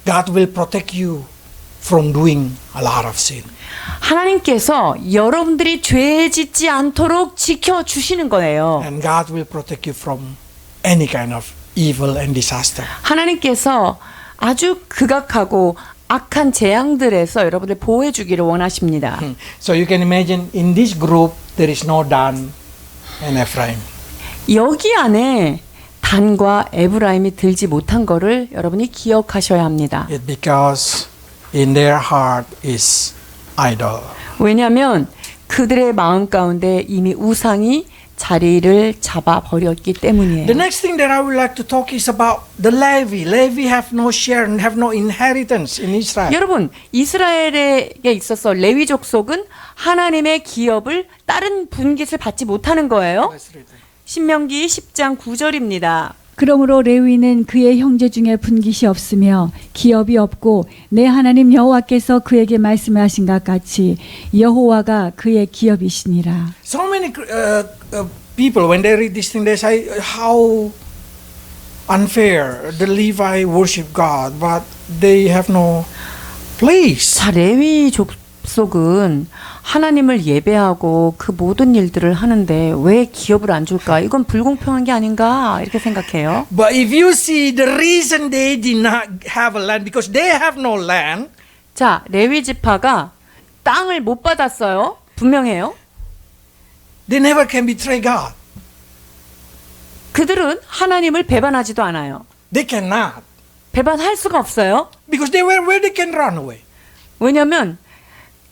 God will protect you from doing a lot of sin. 하나님께서 여러분들이 죄 짓지 않도록 지켜주시는 거예요. And God will protect you from any kind of evil and disaster. 하나님께서 아주 극악하고 악한 재앙들에서 여러분들 보호해 주기를 원하십니다. So you can imagine in this group there is no Dan and Ephraim. 여기 안에 단과 에브라임이 들지 못한 거를 여러분이 기억하셔야 합니다. It's because in their heart is idol. 왜냐하면 그들의 마음 가운데 이미 우상이 자리를 잡아 버렸기 때문이에요. The next thing that I would like to talk is about the Levi. Levi have no share and have no inheritance in Israel. 여러분, 이스라엘에 있어서 레위 족속은 하나님의 기업을 다른 분깃을 받지 못하는 거예요. 신명기 10장 9절입니다. 그러므로 레위는 그의 형제 중에 분깃이 없으며 기업이 없고 내 하나님 여호와께서 그에게 말씀하신 것 같이 여호와가 그의 기업이시니라. So many people, when they read this thing, they say, how unfair. The Levi worship God, but they have no place. 자, 레위 족속은 하나님을 예배하고 그 모든 일들을 하는데 왜 기업을 안 줄까? 이건 불공평한 게 아닌가? 이렇게 생각해요. But if you see the reason they did not have a land, because they have no land, 자, 레위 지파가 땅을 못 받았어요. 분명해요. They never can betray God. 그들은 하나님을 배반하지도 않아요. They cannot. 배반할 수가 없어요. Because where they can run away. 왜냐면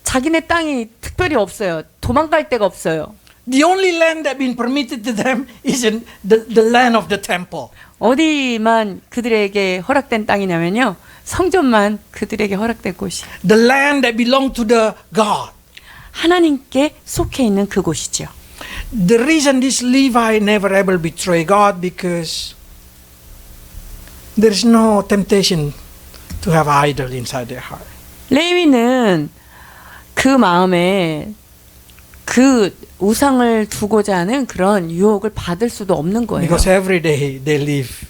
자기네 땅이 특별히 없어요. 도망갈 데가 없어요. The only land that been permitted to them is in the land of the temple. 어디만 그들에게 허락된 땅이냐면요. 성전만 그들에게 허락된 곳이에요. The land that belonged to the God. 하나님께 속해 있는 그곳이죠. The reason this Levi never ever betray God because there is no temptation to have idol inside their heart. 레위는 그 마음에 그 우상을 두고자 하는 그런 유혹을 받을 수도 없는 거예요. Because every day they live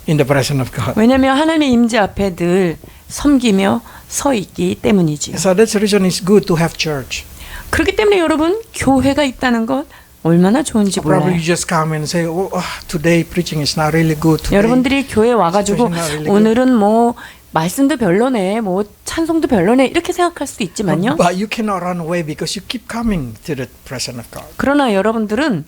in the presence of God. 왜냐하면 하나님의 임재 앞에 늘 섬기며 서 있기 때문이지요. So that's the reason it's good to have church. 그렇기 때문에 여러분 교회가 있다는 것 얼마나 좋은지 Probably 몰라요. you just come and say, "Oh, today preaching is not really good." Today. 여러분들이 교회 와가지고 situation not really 오늘은 뭐 말씀도 별로네, 뭐 찬송도 별로네 이렇게 생각할 수도 있지만요. But you cannot run away because you keep coming to the presence of God. 그러나 여러분들은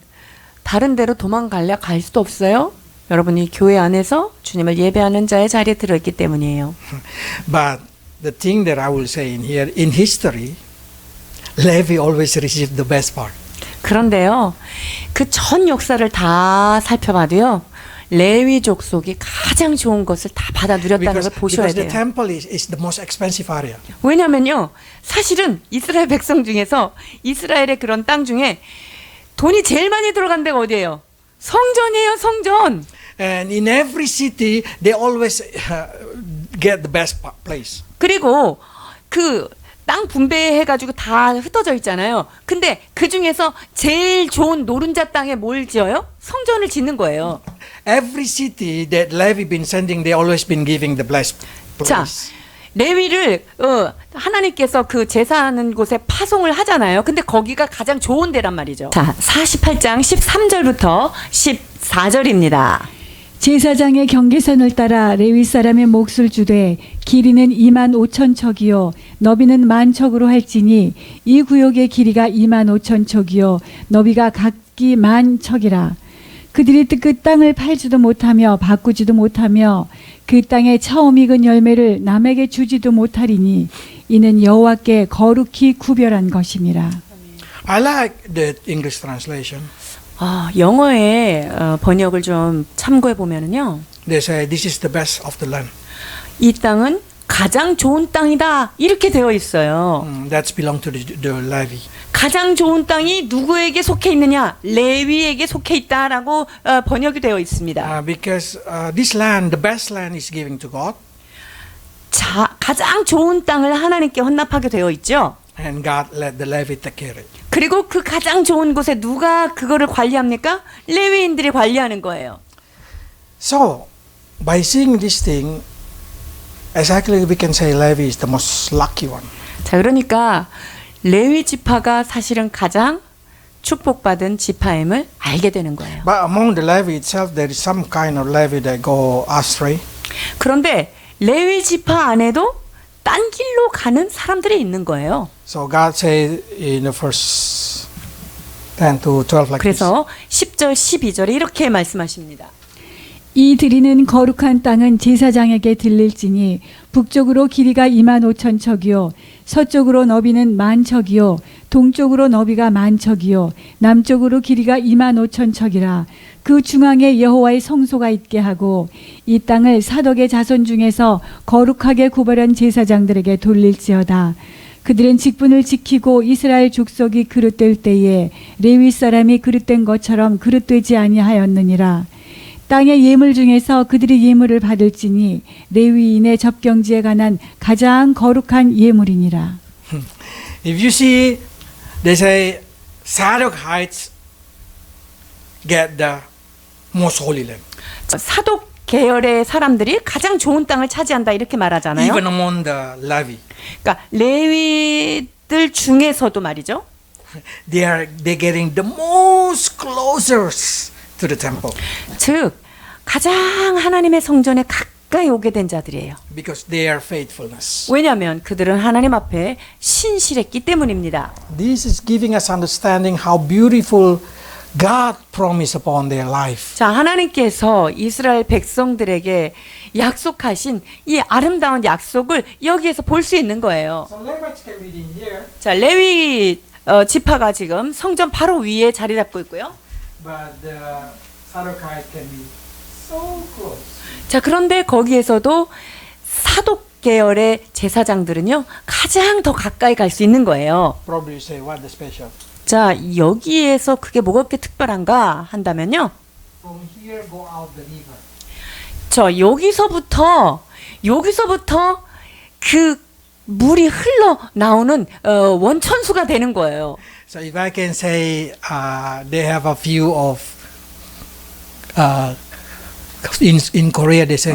다른 데로 도망갈래 갈 수도 없어요. 여러분이 교회 안에서 주님을 예배하는 자의 자리에 들어있기 때문이에요. But the thing that I will say in here, in history, Levi always received the best part. 그런데요, 그 전 역사를 다 살펴봐도요, 레위 족속이 가장 좋은 것을 다 받아 누렸다는 걸 보셔야 because the 돼요. temple is the most expensive area. 왜냐면요, 사실은 이스라엘 백성 중에서 이스라엘의 그런 땅 중에 돈이 제일 많이 들어간 데가 어디예요? 성전이에요, 성전. And in every city, they always get the best place. 그리고 그 땅 분배해가지고 다 흩어져 있잖아요. 근데 그 중에서 제일 좋은 노른자 땅에 뭘 지어요? 성전을 짓는 거예요. Every city that Levi been sending, they always been giving the blessed 자, place. 레위를 하나님께서 그 제사하는 곳에 파송을 하잖아요. 근데 거기가 가장 좋은 데란 말이죠. 자, 48장 13절부터 14절입니다. 제사장의 경계선을 따라 레위 사람의 몫을 주되 길이는 2만 5천 척이요 너비는 1만 척으로 할지니 이 구역의 길이가 2만 5천 척이요 너비가 각기 1만 척이라. 그들이 그 땅을 팔지도 못하며 바꾸지도 못하며 그 땅에 처음 익은 열매를 남에게 주지도 못하리니 이는 여호와께 거룩히 구별한 것임이라. I like the English translation. 영어의 번역을 좀 참고해 보면은요. They say this is the best of the land. 이 땅은 가장 좋은 땅이다. 이렇게 되어 있어요. That's belong to the Levi. 가장 좋은 땅이 누구에게 속해 있느냐? 레위에게 속해 있다라고 번역이 되어 있습니다. Because this land, the best land, is giving to God, 자, 가장 좋은 땅을 하나님께 헌납하게 되어 있죠. and God let the Levi take care of it. 그리고 그 가장 좋은 곳에 누가 그거를 관리합니까? 레위인들이 관리하는 거예요. So, by seeing this thing, exactly we can say Levi is the most lucky one. 자, 그러니까 레위 지파가 사실은 가장 축복받은 지파임을 알게 되는 거예요. But among the Levi itself, there is some kind of Levi that go astray. 그런데 레위 지파 안에도 딴 길로 가는 사람들이 있는 거예요. So God said in the verse 10 to 12 like this. 그래서 10절, 12절에 이렇게 말씀하십니다. 이 드리는 거룩한 땅은 제사장에게 들릴지니 북쪽으로 길이가 2만 5천 척이요 서쪽으로 너비는 1만 척이요 동쪽으로 너비가 1만 척이요 남쪽으로 길이가 2만 5천 척이라. 그 중앙에 여호와의 성소가 있게 하고 이 땅을 사독의 자손 중에서 거룩하게 구별한 제사장들에게 돌릴지어다. 그들은 직분을 지키고 이스라엘 족속이 그릇될 때에 레위 사람이 그릇된 것처럼 그릇되지 아니하였느니라. 땅의 예물 중에서 그들이 예물을 받을지니 레위인의 접경지에 관한 가장 거룩한 예물이니라. If you see, they say Sadok Heights get the most holy land. 사독 계열의 사람들이 가장 좋은 땅을 차지한다 이렇게 말하잖아요. Even among the Levi. 그러니까 레위들 중에서도 말이죠. They're getting the most closest to the temple. 즉 가장 하나님의 성전에 가까이 오게 된 자들이에요. because their faithfulness. 왜냐하면 그들은 하나님 앞에 신실했기 때문입니다. This is giving us understanding how beautiful God promised upon their life. 자, 하나님께서 이스라엘 백성들에게 약속하신 이 아름다운 약속을 여기에서 볼 수 있는 거예요. So Levites can read in here, 자, 레위 지파가 지금 성전 바로 위에 자리 잡고 있고요. but the Sadducees can be so close. 자, 그런데 거기에서도 사독 계열의 제사장들은요, 가장 더 가까이 갈 수 있는 거예요. Probably you say, what the special? 자, 여기에서 그게 뭐가 그렇게 특별한가 한다면요. From here go out the river. 저 여기서부터 그 물이 흘러 나오는 원천수가 되는 거예요. So if I can say, they have a view of, in Korea they say,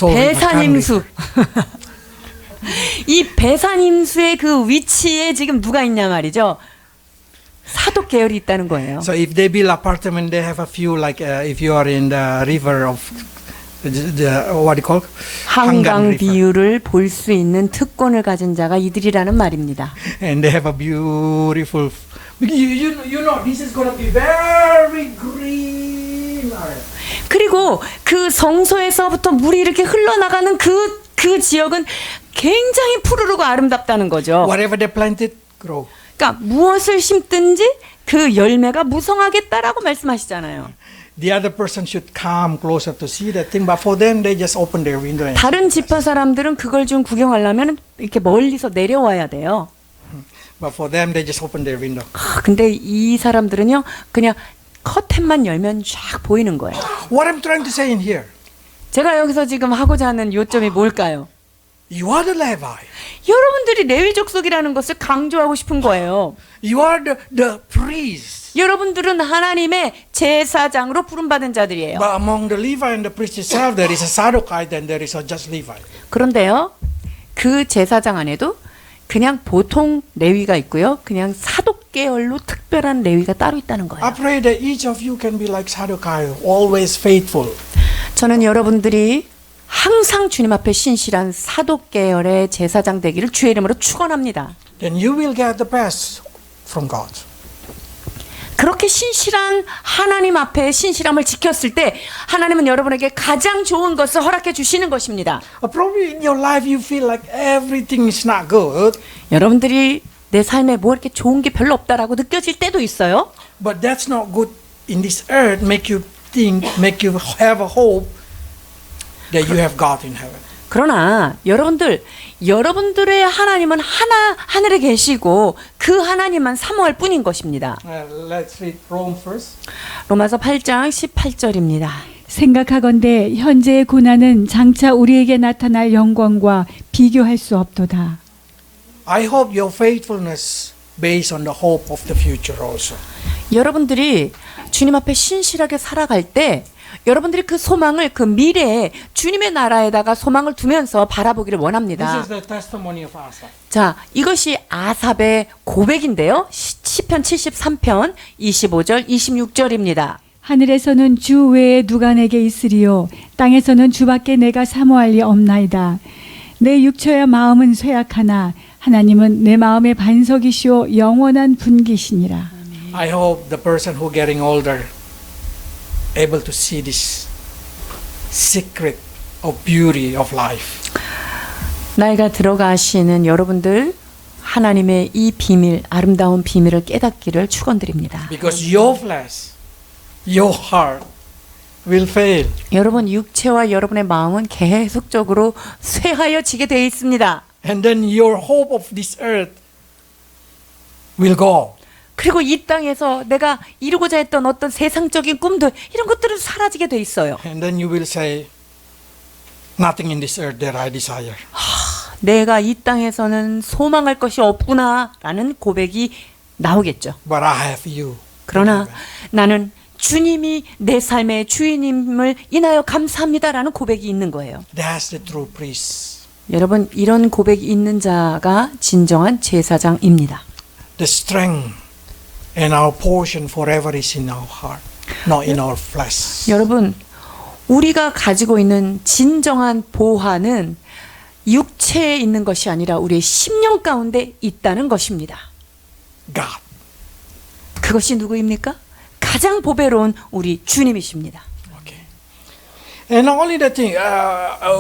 배산임수. 이 배산임수의 그 위치에 지금 누가 있냐 말이죠. 사독 계열이 있다는 거예요. So if they build apartment, they have a view like if you are in the river of the what do you call? 한강 River. 비유를 볼 수 있는 특권을 가진 자가 이들이라는 말입니다. And they have a beautiful. You know this is gonna be very green. 그리고 그 성소에서부터 물이 이렇게 흘러나가는 그 지역은 굉장히 푸르르고 아름답다는 거죠. Whatever they planted, grow. 그러니까 무엇을 심든지 그 열매가 무성하겠다라고 말씀하시잖아요. The other person should come closer to see that thing, but for them, they just open their window. And 다른 지파 사람들은 그걸 좀 구경하려면 이렇게 멀리서 내려와야 돼요. but for them, they just open their window. 근데 이 사람들은요, 그냥 커튼만 열면 쫙 보이는 거예요. What I'm trying to say in here, 제가 여기서 지금 하고자 하는 요점이 뭘까요? you are the Levi. 여러분들이 레위 족속이라는 것을 강조하고 싶은 거예요. You are the priest. 여러분들은 하나님의 제사장으로 부름받은 자들이에요. But among the Levi and the priest itself, there is a Sadducite and there is a just Levi. 그런데요, 그 제사장 안에도 그냥 보통 레위가 있고요, 그냥 사독 계열로 특별한 레위가 따로 있다는 I 거예요. pray that each of you can be like Sadducei, always faithful. 저는 여러분들이 항상 주님 앞에 신실한 사독 계열의 제사장 되기를 주의 이름으로 축원합니다. Then you will get the best from God. 그렇게 신실한 하나님 앞에 신실함을 지켰을 때 하나님은 여러분에게 가장 좋은 것을 허락해 주시는 것입니다. Probably in your life you feel like everything is not good, 여러분들이 내 삶에 뭐 이렇게 좋은 게 별로 없다라고 느껴질 때도 있어요. but that's not good in this earth. Make you think, make you have a hope that you have God in heaven. 그러나 여러분들의 하나님은 하늘에 계시고 그 하나님만 사모할 뿐인 것입니다. Let's read Rome first. 로마서 8장 18절입니다. 생각하건대 현재의 고난은 장차 우리에게 나타날 영광과 비교할 수 없도다. I hope your faithfulness based on the hope of the future also. 여러분들이 주님 앞에 신실하게 살아갈 때 여러분들이 그 소망을 그 미래에 주님의 나라에다가 소망을 두면서 바라보기를 원합니다. This is the testimony of Asaph. 자, 이것이 아삽의 고백인데요. 시편 73편 25절 26절입니다. 하늘에서는 주 외에 누가 내게 있으리요 땅에서는 주밖에 내가 사모할 리 없나이다. 내 육체와 마음은 쇠약하나 하나님은 내 마음의 반석이시오 영원한 분기시니라. I hope the person who getting older able to see this secret of beauty of life. 나이가 들어가시는 여러분들 하나님의 이 비밀, 아름다운 비밀을 깨닫기를 축원드립니다. Because your flesh, your heart will fail. 여러분 육체와 여러분의 마음은 계속적으로 쇠하여지게 되어 있습니다. And then your hope of this earth will go. 그리고 이 땅에서 내가 이루고자 했던 어떤 세상적인 꿈들 이런 것들은 사라지게 돼 있어요. And then you will say, nothing in this earth that I desire. 내가 이 땅에서는 소망할 것이 없구나라는 고백이 나오겠죠. But I have you. 그러나 나는 주님이 내 삶의 주인임을 인하여 감사합니다라는 고백이 있는 거예요. That's the true priest. 여러분 이런 고백이 있는 자가 진정한 제사장입니다. The strength and our portion forever is in our heart, not in our flesh. 여러분 우리가 가지고 있는 진정한 보화는 육체에 있는 것이 아니라 우리의 심령 가운데 있다는 것입니다. God. 그것이 누구입니까? 가장 보배로운 우리 주님이십니다. Okay. And not only that thing,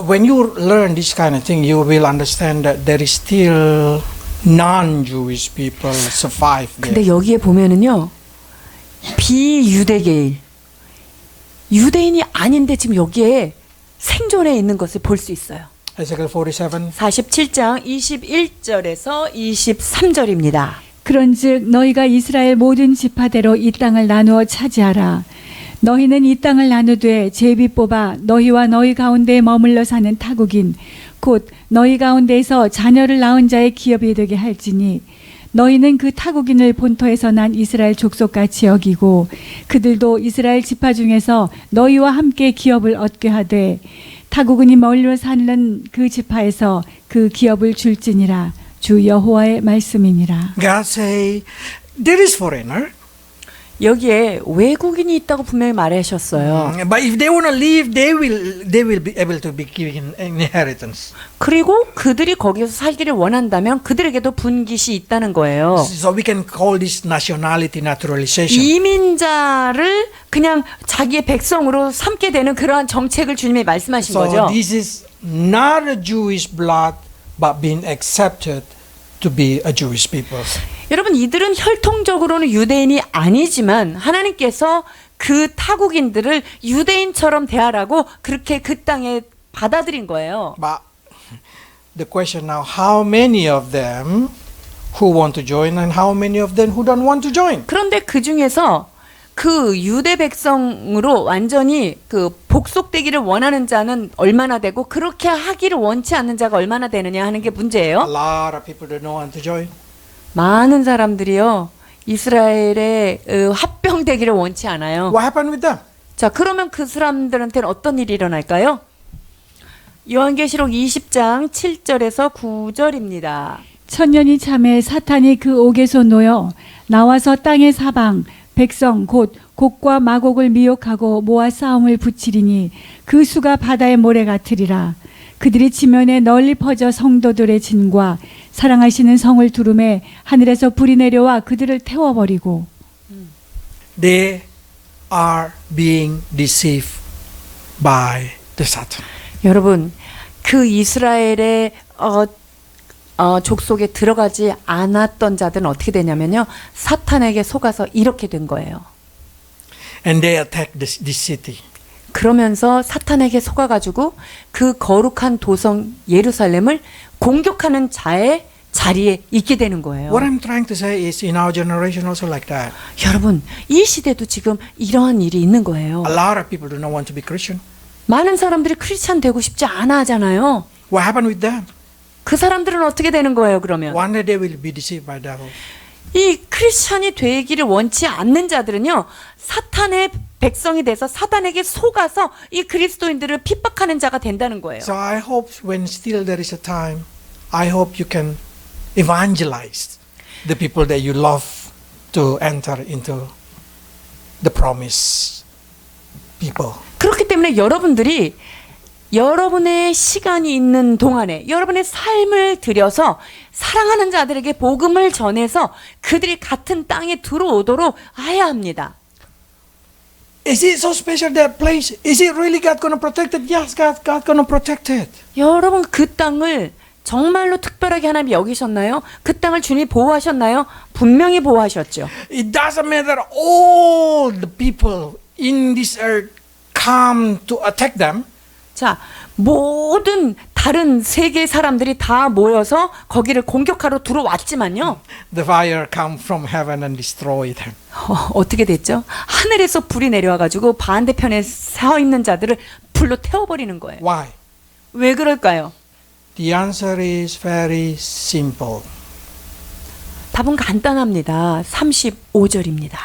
when you learn this kind of thing, you will understand that there is still non-Jewish people survive there. 근데 여기에 보면은요, 비유대계일, 유대인이 아닌데 지금 여기에 생존해 있는 것을 볼 수 있어요. Ezekiel 47. 47장 21절에서 23절입니다. 그런즉 너희가 이스라엘 모든 지파대로 이 땅을 나누어 차지하라. 너희는 이 땅을 나누되 제비 뽑아 너희와 너희 가운데 머물러 사는 타국인 곧 너희 가운데에서 자녀를 낳은 자의 기업이 되게 할지니 너희는 그 타국인을 본토에서 난 이스라엘 족속같이 여기고 그들도 이스라엘 지파 중에서 너희와 함께 기업을 얻게 하되 타국인이 멀리 사는 그 지파에서 그 기업을 줄지니라. 주 여호와의 말씀이니라. God say, there is foreigner. 여기에 외국인이 있다고 분명히 말하셨어요. But if they want to leave, they will be able to be given inheritance. 그리고 그들이 거기서 살기를 원한다면 그들에게도 분깃이 있다는 거예요. So we can call this nationality naturalization. 이민자를 그냥 자기의 백성으로 삼게 되는 그러한 정책을 주님이 말씀하신 So 거죠. this is not a Jewish blood, but being accepted to be a Jewish people. 여러분, 이들은 혈통적으로는 유대인이 아니지만 하나님께서 그 타국인들을 유대인처럼 대하라고 그렇게 그 땅에 받아들인 거예요. But the question now, how many of them who want to join and how many of them who don't want to join? 그런데 그 중에서 그 유대 백성으로 완전히 그 복속되기를 원하는 자는 얼마나 되고 그렇게 하기를 원치 않는 자가 얼마나 되느냐 하는 게 문제예요. A lot of people don't want to join. 많은 사람들이요, 이스라엘에 합병되기를 원치 않아요. What happened with them? 자, 그러면 그 사람들한테는 어떤 일이 일어날까요? 요한계시록 20장 7절에서 9절입니다. 천년이 참에 사탄이 그 옥에서 놓여 나와서 땅의 사방 백성 곧 곡과 마곡을 미혹하고 모아 싸움을 붙이리니 그 수가 바다의 모래 같으리라. 그들이 지면에 널리 퍼져 성도들의 진과 사랑하시는 성을 두름에 하늘에서 불이 내려와 그들을 태워버리고 They are being deceived by the Satan. 여러분, 그 이스라엘의 족속에 들어가지 않았던 자들은 어떻게 되냐면요, 사탄에게 속아서 이렇게 된 거예요. And they attack this city. 그러면서 사탄에게 속아가지고 그 거룩한 도성 예루살렘을 공격하는 자의 자리에 있게 되는 거예요. What I'm trying to say is in our generation also like that. 여러분, 이 시대도 지금 이러한 일이 있는 거예요. A lot of people do not want to be Christian. 많은 사람들이 크리스찬 되고 싶지 않아 하잖아요. What happened with them? 그 사람들은 어떻게 되는 거예요, 그러면? One day they will be deceived by devil. 이 크리스찬이 되기를 원치 않는 자들은요, 사탄의 백성이 돼서 사탄에게 속아서 이 그리스도인들을 핍박하는 자가 된다는 거예요. So I hope when still there is a time, I hope you can evangelize the people that you love to enter into the promise people. 그렇기 때문에 여러분들이 여러분의 시간이 있는 동안에 여러분의 삶을 들여서 사랑하는 자들에게 복음을 전해서 그들이 같은 땅에 들어오도록 해야 합니다. Is it so special that place? Is it really God going to protect it? Yes, God going to protect it. 여러분, 그 땅을 정말로 특별하게 하나님이 여기셨나요? 그 땅을 주님이 보호하셨나요? 분명히 보호하셨죠. It doesn't matter all the people in this earth come to attack them. 자, 모든 다른 세계 사람들이 다 모여서 거기를 공격하러 들어왔지만요. The fire come from heaven and destroy them. 어떻게 됐죠? 하늘에서 불이 내려와가지고 반대편에 서 있는 자들을 불로 태워버리는 거예요. Why? 왜 그럴까요? The answer is very simple. 답은 간단합니다. 35절입니다.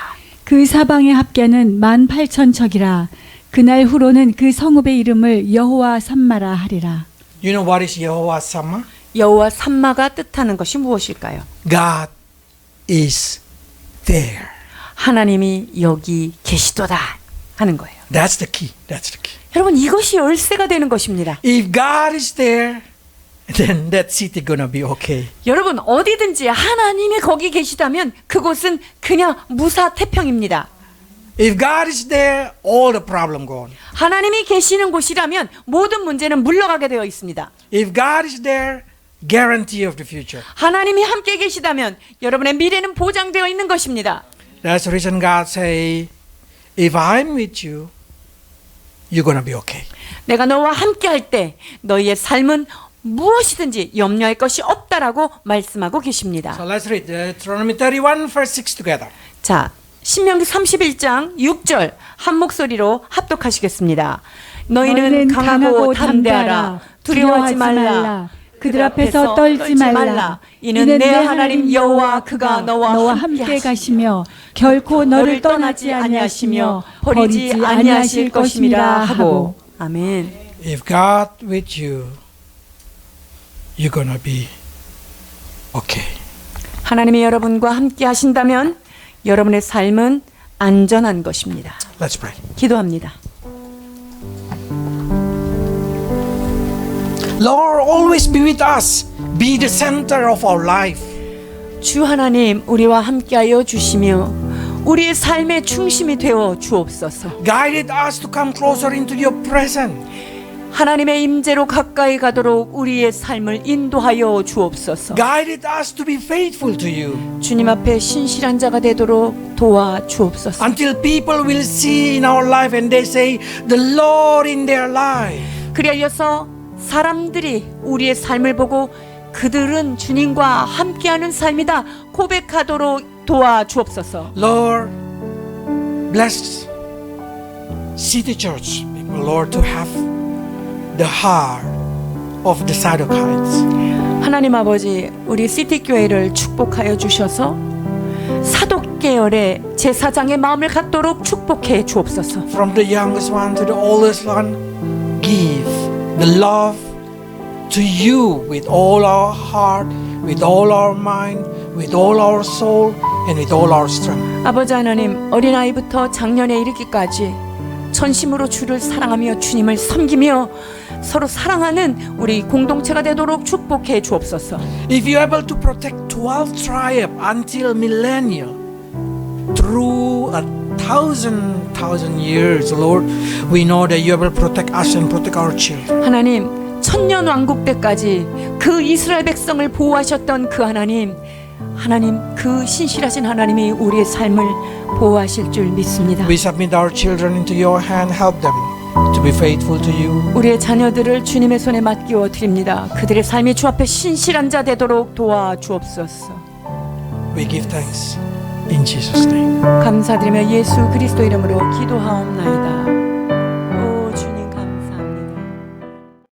그 사방의 합계는 18,000척이라. 그날 후로는 그 성읍의 이름을 여호와 삼마라 하리라. You know what is Yehovah Shammah? 여호와 삼마가 뜻하는 것이 무엇일까요? God is there. 하나님이 여기 계시도다 하는 거예요. That's the key. That's the key. 여러분 이것이 열쇠가 되는 것입니다. If God is there, then that city gonna be okay. 여러분 어디든지 하나님이 거기 계시다면 그곳은 그냥 무사태평입니다. If God is there, all the problem gone. 하나님이 계시는 곳이라면 모든 문제는 물러가게 되어 있습니다. If God is there, guarantee of the future. 하나님이 함께 계시다면 여러분의 미래는 보장되어 있는 것입니다. That's the reason God say, if I'm with you, you're gonna be okay. 내가 너와 함께 할 때 너희의 삶은 무엇이든지 염려할 것이 없다라고 말씀하고 계십니다. So let's read Deuteronomy 31 verse 6 together. 자, 신명기 31장 6절 한 목소리로 합독하시겠습니다. 너희는 강하고 담대하라. 두려워하지 말라. 그들 앞에서 떨지 말라. 이는 내 하나님 여호와 그가 너와 함께 가시며 결코 너를 떠나지 아니하시며 버리지 아니하실 것임이라 하고. 아멘. If God with you, you're gonna be okay. 하나님이 여러분과 함께 하신다면 여러분의 삶은 안전한 것입니다. Let's pray. 기도합니다. Lord, always be with us. Be the center of our life. 주 하나님 우리와 함께하여 주시며 우리의 삶의 중심이 되어 주옵소서. Guided us to come closer into your presence. 하나님의 임재로 가까이 가도록 우리의 삶을 인도하여 주옵소서. Guided us to be faithful to you. 주님 앞에 신실한 자가 되도록 도와 주옵소서. Until people will see in our life and they say, the Lord in their life. 그리하여서 사람들이 우리의 삶을 보고 그들은 주님과 함께하는 삶이다 고백하도록 도와 주옵소서. Lord, bless City Church people, Lord, to have the heart of the Sadducees. 하나님 아버지, 우리 시티교회를 축복하여 주셔서 사독계열의 제사장의 마음을 갖도록 축복해 주옵소서. From the youngest one to the oldest one, give the love to you with all our heart, with all our mind, with all our soul, and with all our strength. 아버지 하나님, 어린아이부터 장년에 이르기까지 전심으로 주를 사랑하며 주님을 섬기며 서로 사랑하는 우리 공동체가 되도록 축복해 주옵소서. If you're able to protect 12 tribes until millennium, through 1,000 years, Lord, we know that you will protect us and protect our children. 하나님, 천년 왕국 때까지 그 이스라엘 백성을 보호하셨던 그 하나님, 그 신실하신 하나님이 우리의 삶을 보호하실 줄 믿습니다. We submit our children into your hand. Help them to be faithful to you. 우리의 자녀들을 주님의 손에 맡기어 드립니다. 그들의 삶이 주 앞에 신실한 자 되도록 도와 주옵소서. We give thanks in Jesus' name. 감사드리며 예수 그리스도 이름으로 기도하옵나이다.